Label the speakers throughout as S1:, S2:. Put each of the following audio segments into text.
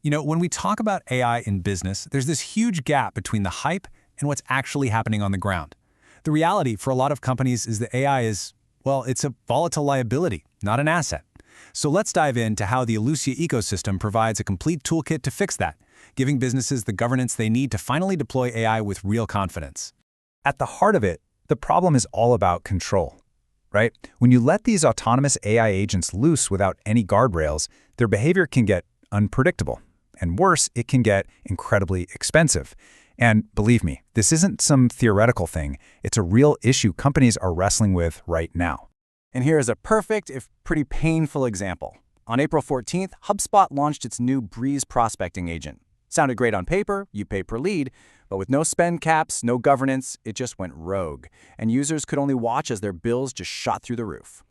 S1: When we talk about AI in business, there's this huge gap between the hype and what's actually happening on the ground. The reality for a lot of companies is that AI is, well, it's a volatile liability, not an asset. So let's dive into how the Elusia ecosystem provides a complete toolkit to fix that, giving businesses the governance they need to finally deploy AI with real confidence.
S2: At the heart of it, the problem is all about control, right? When you let these autonomous AI agents loose without any guardrails, their behavior can get unpredictable. And worse, it can get incredibly expensive. And believe me, this isn't some theoretical thing. It's a real issue companies are wrestling with right now.
S3: And here is a perfect, if pretty painful example. On April 14th, HubSpot launched its new Breeze prospecting agent. Sounded great on paper, you pay per lead, but with no spend caps, no governance, it just went rogue. And users could only watch as their bills just shot through the roof.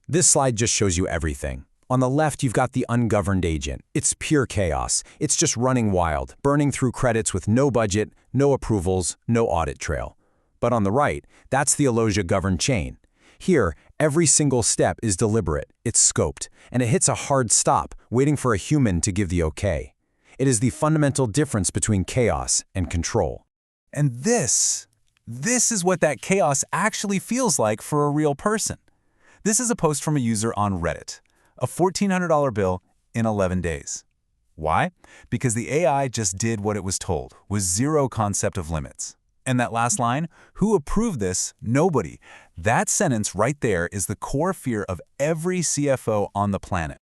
S4: This slide just shows you everything. On the left, you've got the ungoverned agent. It's pure chaos. It's just running wild, burning through credits with no budget, no approvals, no audit trail. But on the right, that's the Elosia governed chain. Here, every single step is deliberate, it's scoped, and it hits a hard stop, waiting for a human to give the okay. It is the fundamental difference between chaos and control.
S1: And this is what that chaos actually feels like for a real person. This is a post from a user on Reddit. A $1,400 bill in 11 days. Why? Because the AI just did what it was told, with zero concept of limits. And that last line, who approved this? Nobody. That sentence right there is the core fear of every CFO on the planet.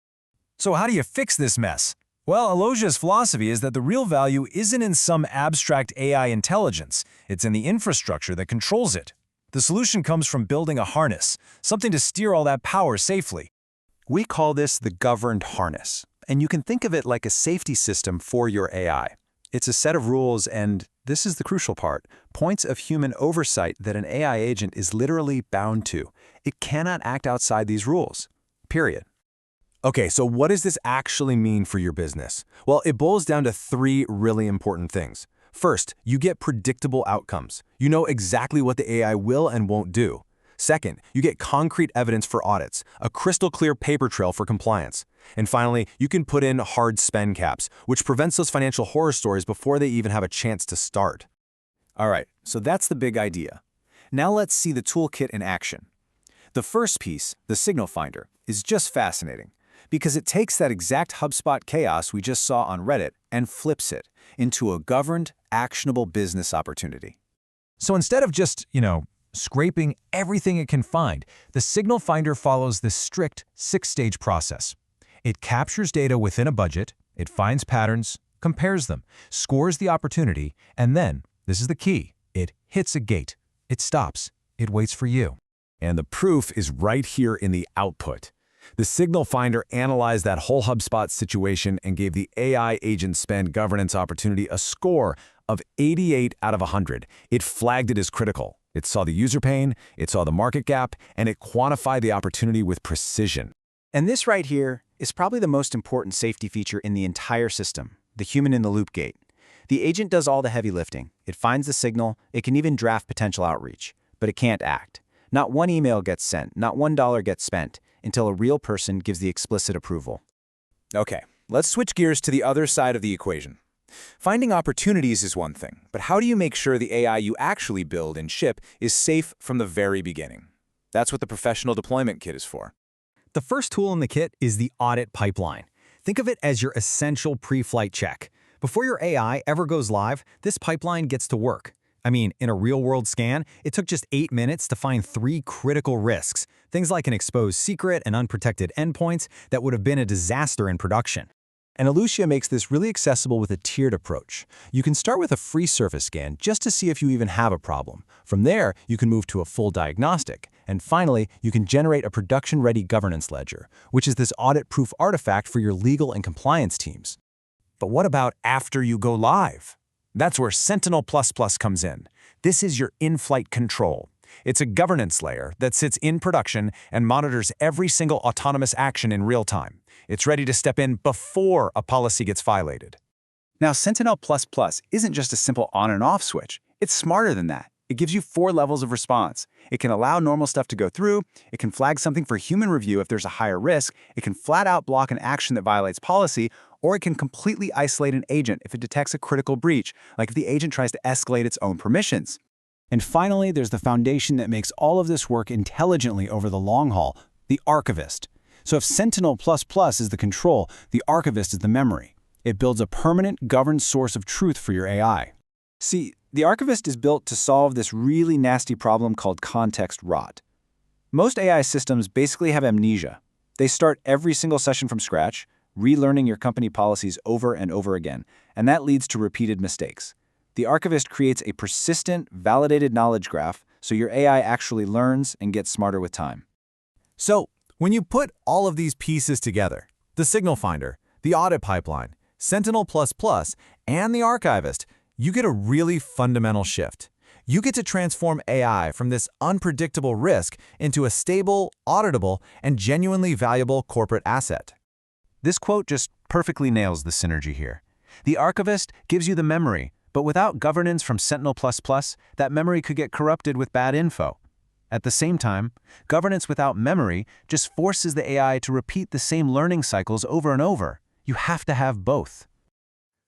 S1: So how do you fix this mess? Well, Elosia's philosophy is that the real value isn't in some abstract AI intelligence. It's in the infrastructure that controls it. The solution comes from building a harness, something to steer all that power safely.
S4: We call this the governed harness, and you can think of it like a safety system for your AI. It's a set of rules and, this is the crucial part, points of human oversight that an AI agent is literally bound to. It cannot act outside these rules, period. Okay, so what does this actually mean for your business? Well, it boils down to three really important things. First, you get predictable outcomes. You know exactly what the AI will and won't do. Second, you get concrete evidence for audits, a crystal clear paper trail for compliance. And finally, you can put in hard spend caps, which prevents those financial horror stories before they even have a chance to start.
S3: All right, so that's the big idea. Now let's see the toolkit in action. The first piece, the signal finder, is just fascinating because it takes that exact HubSpot chaos we just saw on Reddit and flips it into a governed, actionable business opportunity.
S1: So instead of just, scraping everything it can find, the signal finder follows this strict 6-stage process. It captures data within a budget, it finds patterns, compares them, scores the opportunity, and then, this is the key, it hits a gate. It stops. It waits for you.
S4: And the proof is right here in the output. The signal finder analyzed that whole HubSpot situation and gave the AI agent spend governance opportunity a score of 88 out of 100. It flagged it as critical. It saw the user pain, it saw the market gap, and it quantified the opportunity with precision.
S3: And this right here is probably the most important safety feature in the entire system, the human-in-the-loop gate. The agent does all the heavy lifting. It finds the signal, it can even draft potential outreach, but it can't act. Not one email gets sent, not $1 gets spent, until a real person gives the explicit approval.
S5: Okay, let's switch gears to the other side of the equation. Finding opportunities is one thing, but how do you make sure the AI you actually build and ship is safe from the very beginning? That's what the Professional Deployment Kit is for.
S6: The first tool in the kit is the audit pipeline. Think of it as your essential pre-flight check. Before your AI ever goes live, this pipeline gets to work. I mean, in a real-world scan, it took just 8 minutes to find 3 critical risks, things like an exposed secret and unprotected endpoints that would have been a disaster in production.
S4: And Elusia makes this really accessible with a tiered approach. You can start with a free surface scan just to see if you even have a problem. From there, you can move to a full diagnostic. And finally, you can generate a production-ready governance ledger, which is this audit-proof artifact for your legal and compliance teams.
S1: But what about after you go live? That's where Sentinel++ comes in. This is your in-flight control. It's a governance layer that sits in production and monitors every single autonomous action in real time. It's ready to step in before a policy gets violated.
S3: Now, Sentinel++ isn't just a simple on and off switch. It's smarter than that. It gives you 4 levels of response. It can allow normal stuff to go through, it can flag something for human review if there's a higher risk, it can flat out block an action that violates policy, Or it can completely isolate an agent if it detects a critical breach, like if the agent tries to escalate its own permissions. And finally, there's the foundation that makes all of this work intelligently over the long haul, the archivist. So if Sentinel++ is the control, the archivist is the memory. It builds a permanent, governed source of truth for your AI. See, the archivist is built to solve this really nasty problem called context rot. Most AI systems basically have amnesia. They start every single session from scratch, relearning your company policies over and over again, and that leads to repeated mistakes. The archivist creates a persistent, validated knowledge graph so your AI actually learns and gets smarter with time.
S5: So, when you put all of these pieces together, the signal finder, the audit pipeline, Sentinel++, and the archivist, you get a really fundamental shift. You get to transform AI from this unpredictable risk into a stable, auditable, and genuinely valuable corporate asset.
S1: This quote just perfectly nails the synergy here. The archivist gives you the memory, but without governance from Sentinel++, that memory could get corrupted with bad info. At the same time, governance without memory just forces the AI to repeat the same learning cycles over and over. You have to have both.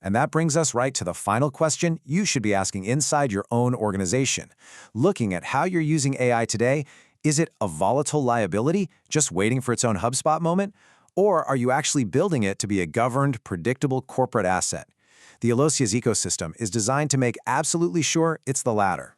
S4: And that brings us right to the final question you should be asking inside your own organization. Looking at how you're using AI today, is it a volatile liability just waiting for its own HubSpot moment? Or are you actually building it to be a governed, predictable corporate asset? The Elosia's ecosystem is designed to make absolutely sure it's the latter.